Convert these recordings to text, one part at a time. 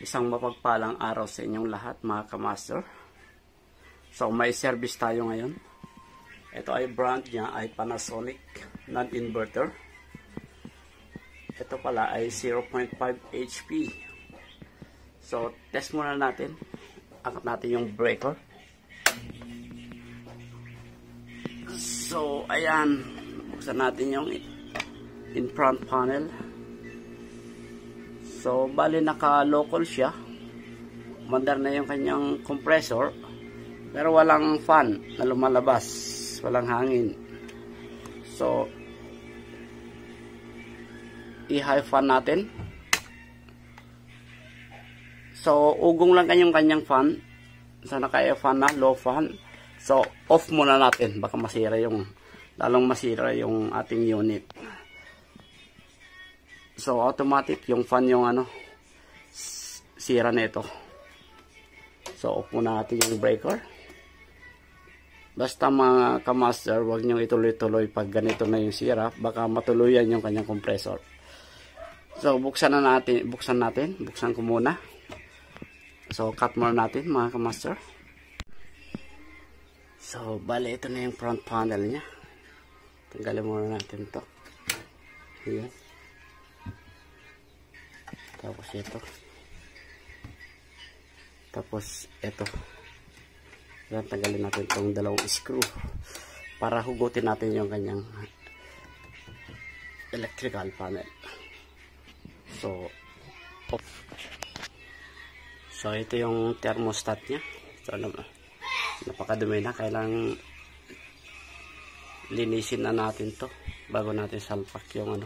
Isang mapagpalang araw sa inyong lahat mga kamaster. So may service tayo ngayon. Ito ay brand niya ay Panasonic non-inverter. Ito pala ay 0.5 HP. So test muna natin. Angkat natin yung breaker. So ayan, buksan natin yung in front panel. So, bali naka-local siya. Mandar na yung kanyang compressor. Pero walang fan na lumalabas. Walang hangin. So, i-high fan natin. So, ugong lang kanyang fan. So, naka-fan na, low fan. So, off muna natin. Baka lalong masira yung ating unit. So, automatic yung fan yung sira nito. So, off muna natin yung breaker. Basta mga kamaster, huwag nyo ituloy-tuloy pag ganito na yung sira. Baka matuluyan yung kanyang compressor. So, buksan natin. Buksan ko muna. So, cut muna natin mga kamaster. So, bali ito na yung front panel niya. Tanggalin muna natin to. Ayan. Tapos ito. Tapos ito. Yan, tanggalin natin itong dalawang screw para hugutin natin yung kanyang electrical panel. So, off. So, ito yung thermostat nya. So, napakadumi na. Kailangan linisin na natin to bago natin salpak yung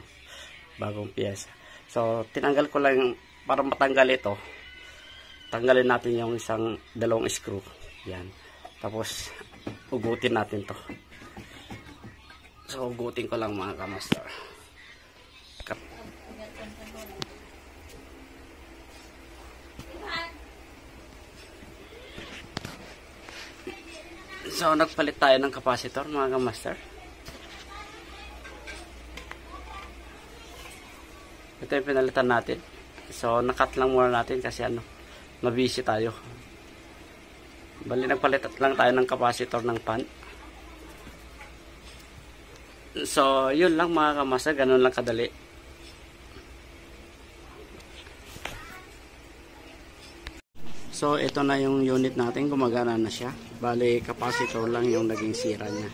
bagong piyesa. So, tinanggal ko lang para matanggal ito. Tanggalin natin yung dalawang screw. Yan. Tapos, ugutin natin to. So, ugutin ko lang mga kamaster. So, nagpalit tayo ng capacitor mga kamaster. Ito yung pinalitan natin. So, nakat lang muna natin kasi mabisi tayo. Bali, nagpalit lang tayo ng capacitor ng pan. So, yun lang mga kamasa. Ganun lang kadali. So, ito na yung unit natin. Gumagana na siya. Bali, capacitor lang yung naging sira niya.